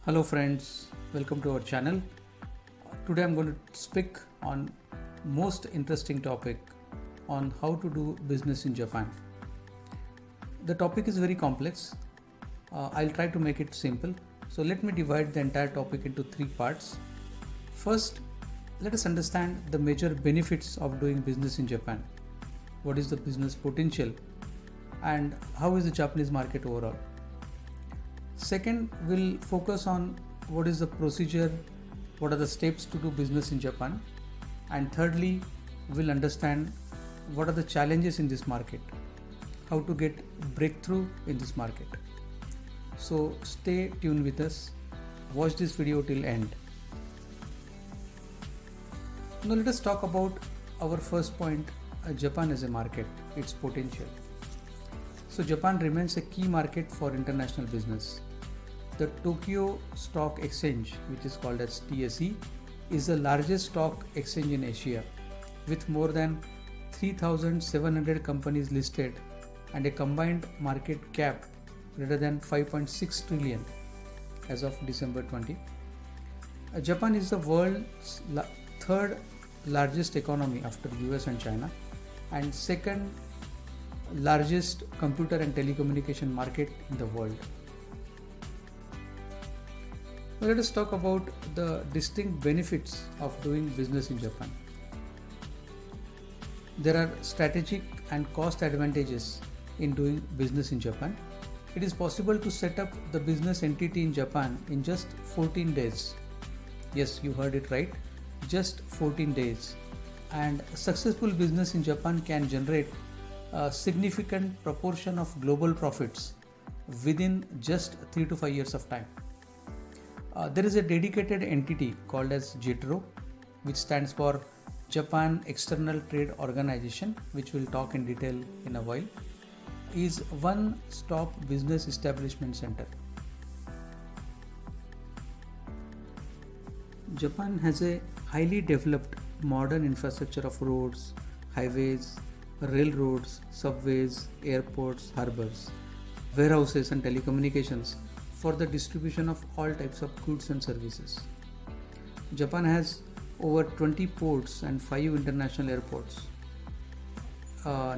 Hello friends, welcome to our channel. Today I'm going to speak on most interesting topic on how to do business in Japan. The topic is very complex. I'll try to make it simple. So let me divide the entire topic into three parts. First, let us understand the major benefits of doing business in Japan. What is the business potential and how is the Japanese market overall? Second, we'll focus on what is the procedure, what are the steps to do business in Japan. And thirdly, we'll understand what are the challenges in this market, how to get breakthrough in this market. So stay tuned with us, watch this video till end. Now let us talk about our first point, Japan as a market, its potential. So Japan remains a key market for international business. The Tokyo Stock Exchange, which is called as TSE, is the largest stock exchange in Asia with more than 3,700 companies listed and a combined market cap greater than 5.6 trillion as of December 20. Japan is the world's third largest economy after US and China and second largest computer and telecommunication market in the world. Now let us talk about the distinct benefits of doing business in Japan. There are strategic and cost advantages in doing business in Japan. It is possible to set up the business entity in Japan in just 14 days. Yes, you heard it right, just 14 days. And a successful business in Japan can generate a significant proportion of global profits within just 3 to 5 years of time. There is a dedicated entity called as JETRO, which stands for Japan External Trade Organization, which we'll talk in detail in a while, is one-stop business establishment center. Japan has a highly developed modern infrastructure of roads, highways, railroads, subways, airports, harbors, warehouses and telecommunications for the distribution of all types of goods and services. Japan has over 20 ports and 5 international airports,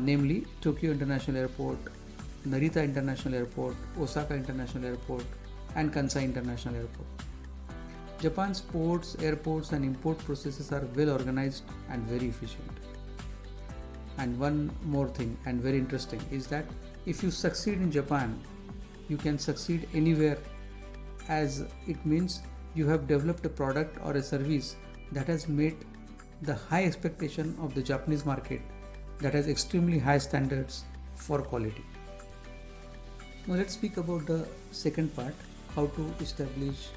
namely Tokyo International Airport, Narita International Airport, Osaka International Airport, and Kansai International Airport. Japan's ports, airports, and import processes are well organized and very efficient. And one more thing, and very interesting, is that if you succeed in Japan, you can succeed anywhere, as it means you have developed a product or a service that has met the high expectation of the Japanese market, that has extremely high standards for quality. Now let's speak about the second part, how to establish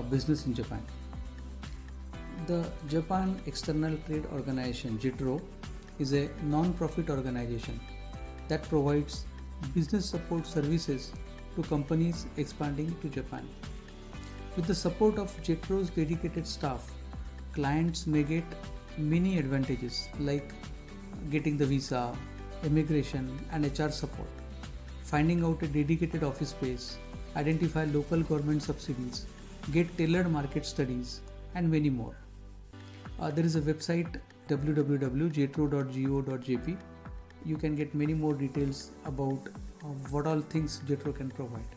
business in Japan. The Japan External Trade Organization, JETRO, is a non-profit organization that provides business support services to companies expanding to Japan. With the support of JETRO's dedicated staff, clients may get many advantages like getting the visa, immigration and HR support, finding out a dedicated office space, identify local government subsidies, get tailored market studies and many more. There is a website www.jetro.go.jp. You can get many more details about what all things JETRO can provide.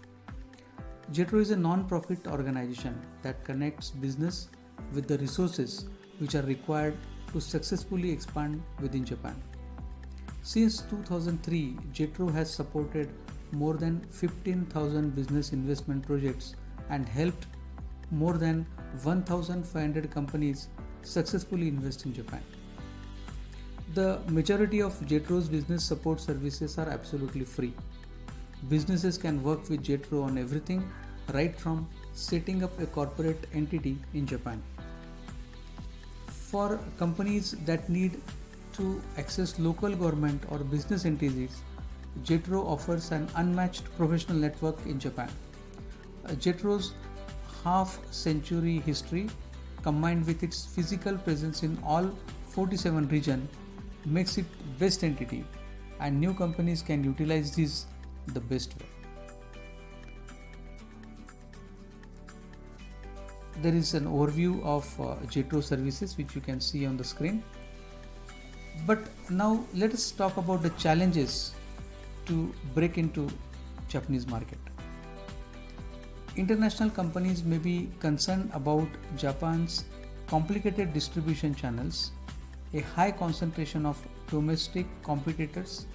JETRO is a non-profit organization that connects business with the resources which are required to successfully expand within Japan. Since 2003, JETRO has supported more than 15,000 business investment projects and helped more than 1,500 companies successfully invest in Japan. The majority of JETRO's business support services are absolutely free. Businesses can work with JETRO on everything, right from setting up a corporate entity in Japan. For companies that need to access local government or business entities, JETRO offers an unmatched professional network in Japan. JETRO's half-century history, combined with its physical presence in all 47 regions, makes it best entity, and new companies can utilize this the best way. there is an overview of JETRO services which you can see on the screen. But now let us talk about the challenges to break into Japanese market. International companies may be concerned about Japan's complicated distribution channels, a high concentration of domestic competitors,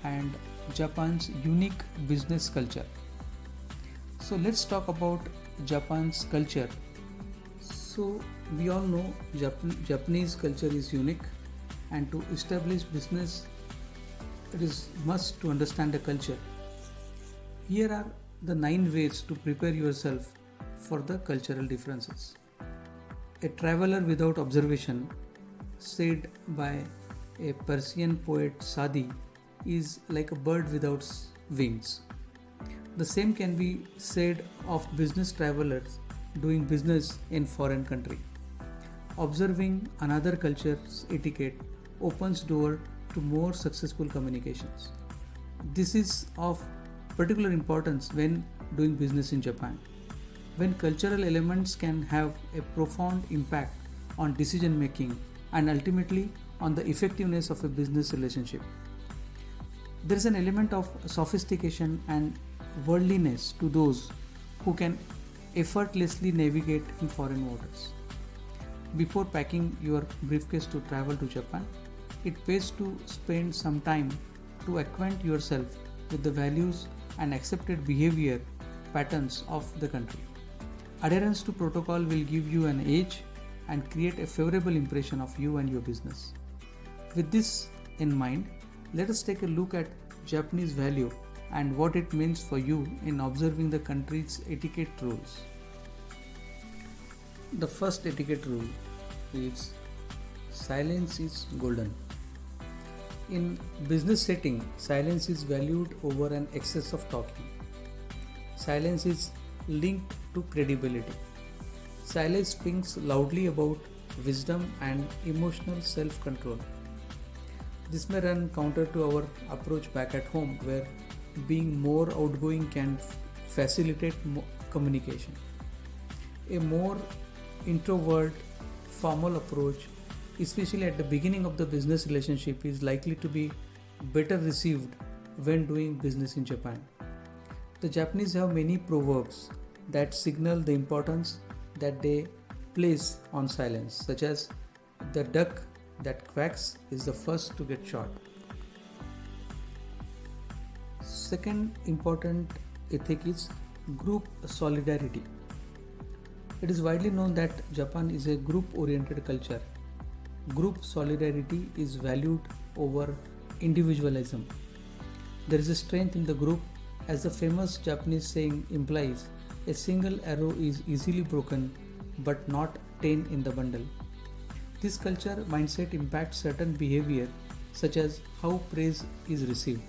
and Japan's unique business culture. So let's talk about Japan's culture. So we all know Japanese culture is unique, and to establish business it is must to understand the culture. Here are the 9 ways to prepare yourself for the cultural differences. A traveler without observation, said by a Persian poet Sadi, is like a bird without wings. The same can be said of business travelers doing business in foreign country. Observing another culture's etiquette opens door to more successful communications. This is of particular importance when doing business in Japan, when cultural elements can have a profound impact on decision making and ultimately on the effectiveness of a business relationship. There is an element of sophistication and worldliness to those who can effortlessly navigate in foreign waters. Before packing your briefcase to travel to Japan, it pays to spend some time to acquaint yourself with the values and accepted behavior patterns of the country. Adherence to protocol will give you an edge and create a favorable impression of you and your business. With this in mind, let us take a look at Japanese value and what it means for you in observing the country's etiquette rules. The first etiquette rule is silence is golden. In business setting, silence is valued over an excess of talking. Silence is linked to credibility. Silence speaks loudly about wisdom and emotional self-control. This may run counter to our approach back at home, where being more outgoing can facilitate communication. A more introvert, formal approach, especially at the beginning of the business relationship, is likely to be better received when doing business in Japan. The Japanese have many proverbs that signal the importance that they place on silence, such as the duck that quacks is the first to get shot. Second important ethic is group solidarity. It is widely known that Japan is a group-oriented culture. Group solidarity is valued over individualism. There is a strength in the group, as the famous Japanese saying implies, a single arrow is easily broken but not 10 in the bundle. This culture mindset impacts certain behavior, such as how praise is received.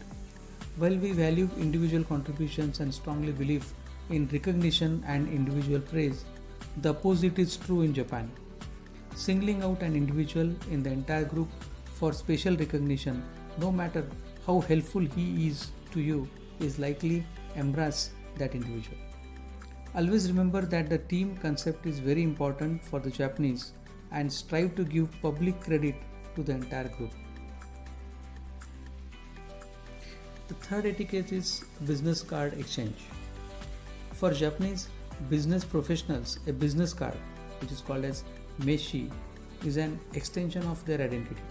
While we value individual contributions and strongly believe in recognition and individual praise, the opposite is true in Japan. Singling out an individual in the entire group for special recognition, no matter how helpful he is to you, is likely embrace that individual. Always remember that the team concept is very important for the Japanese and strive to give public credit to the entire group. The third etiquette is business card exchange. For Japanese business professionals, a business card, which is called as meshi, is an extension of their identity.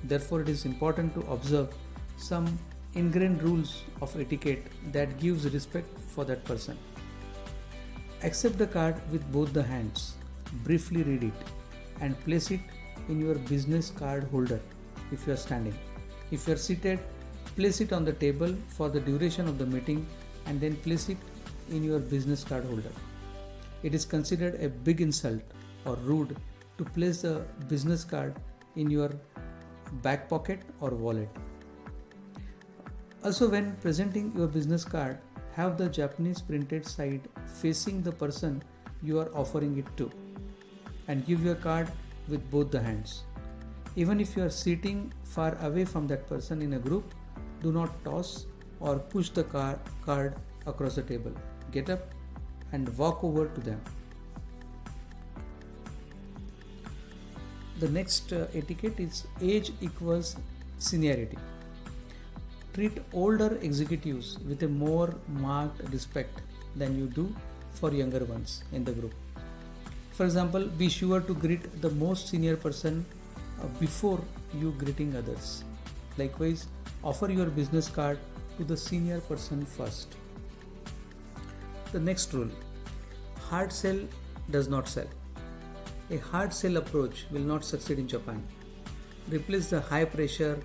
Therefore, it is important to observe some ingrained rules of etiquette that gives respect for that person. Accept the card with both the hands, briefly read it, and place it in your business card holder if you are standing. If you are seated, place it on the table for the duration of the meeting and then place it in your business card holder. It is considered a big insult or rude to place the business card in your back pocket or wallet. Also, when presenting your business card, have the Japanese printed side facing the person you are offering it to, and give your card with both the hands. Even if you are sitting far away from that person in a group, do not toss or push the card across the table. Get up and walk over to them. The next etiquette is age equals seniority. Treat older executives with a more marked respect than you do for younger ones in the group. For example, be sure to greet the most senior person before you greeting others. Likewise, offer your business card to the senior person first. The next rule: hard sell does not sell. A hard sell approach will not succeed in Japan. Replace the high pressure,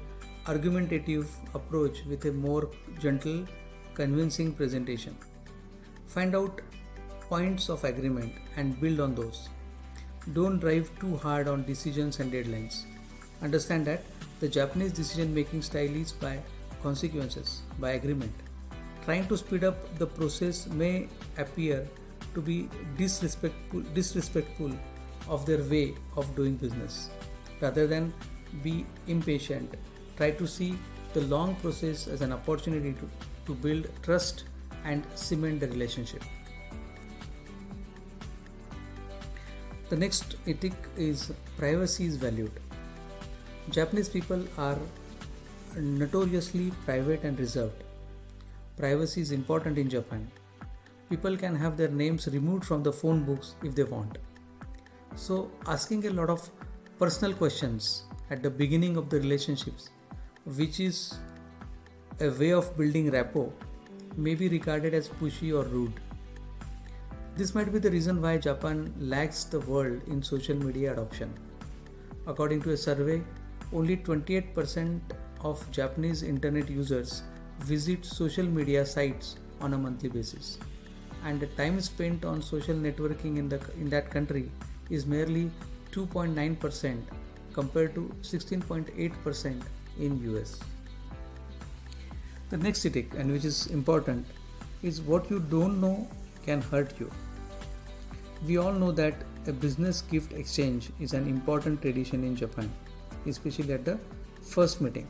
argumentative approach with a more gentle, convincing presentation. Find out points of agreement and build on those. Don't drive too hard on decisions and deadlines. Understand that the Japanese decision making style is by consequences, by agreement. Trying to speed up the process may appear to be disrespectful of their way of doing business. Rather than be impatient, try to see the long process as an opportunity to build trust and cement the relationship. The next ethic is privacy is valued. Japanese people are notoriously private and reserved. Privacy is important in Japan. People can have their names removed from the phone books if they want. So, asking a lot of personal questions at the beginning of the relationships, which is a way of building rapport, may be regarded as pushy or rude. This might be the reason why Japan lags the world in social media adoption. According to a survey, only 28% of Japanese internet users visit social media sites on a monthly basis, and the time spent on social networking in that country is merely 2.9% compared to 16.8% in US. The next ethic, and which is important, is what you don't know can hurt you. We all know that a business gift exchange is an important tradition in Japan, especially at the first meeting.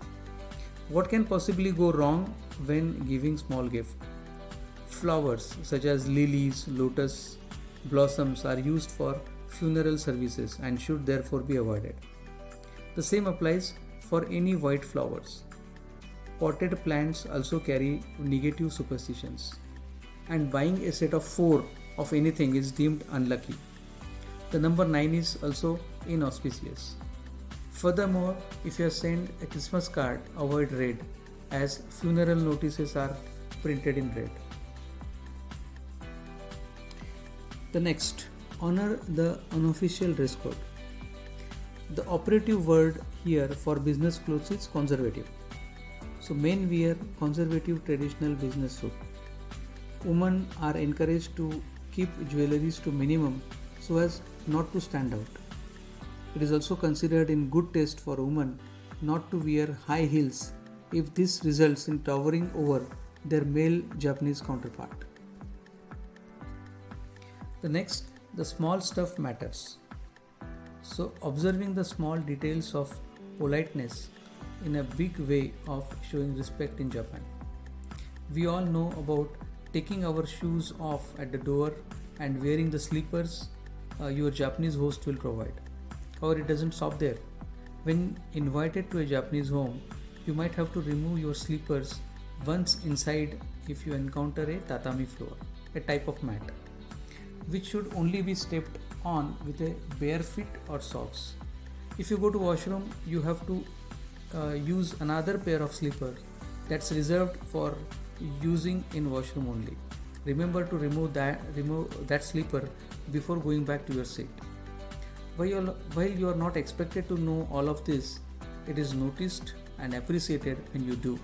What can possibly go wrong when giving small gift? Flowers such as lilies, lotus blossoms are used for funeral services and should therefore be avoided. The same applies for any white flowers. Potted plants also carry negative superstitions, and buying a set of 4 of anything is deemed unlucky. The number 9 is also inauspicious. Furthermore, if you are sent a Christmas card, avoid red, as funeral notices are printed in red. The next, honor the unofficial dress code. The operative word here for business clothes is conservative. So men wear conservative traditional business suit. Women are encouraged to keep jewelries to minimum so as not to stand out. It is also considered in good taste for women not to wear high heels if this results in towering over their male Japanese counterpart. The next, the small stuff matters. So observing the small details of politeness in a big way of showing respect in Japan. We all know about taking our shoes off at the door and wearing the slippers your Japanese host will provide. However, it doesn't stop there. When invited to a Japanese home, you might have to remove your slippers once inside if you encounter a tatami floor, a type of mat, which should only be stepped on with a bare feet or socks. If you go to washroom, you have to use another pair of slippers that's reserved for using in washroom only. Remember to remove that slipper before going back to your seat. While you are not expected to know all of this, it is noticed and appreciated when you do.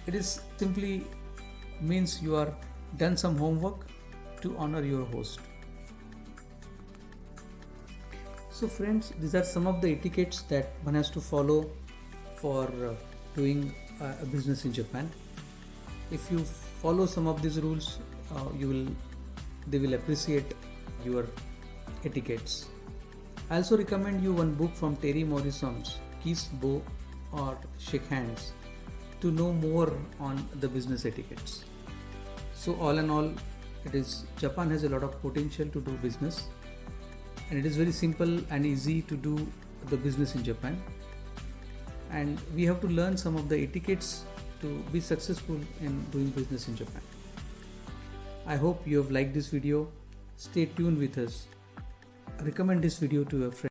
It is simply means you are done some homework to honor your host. So friends, these are some of the etiquettes that one has to follow for doing a business in Japan. If you follow some of these rules, they will appreciate your etiquettes. I also recommend you one book from Terry Morrison's Kiss, Bow or Shake Hands to know more on the business etiquettes. So all in all, Japan has a lot of potential to do business. and it is very simple and easy to do the business in Japan. And we have to learn some of the etiquettes to be successful in doing business in Japan. I hope you have liked this video. Stay tuned with us. Recommend this video to your friends.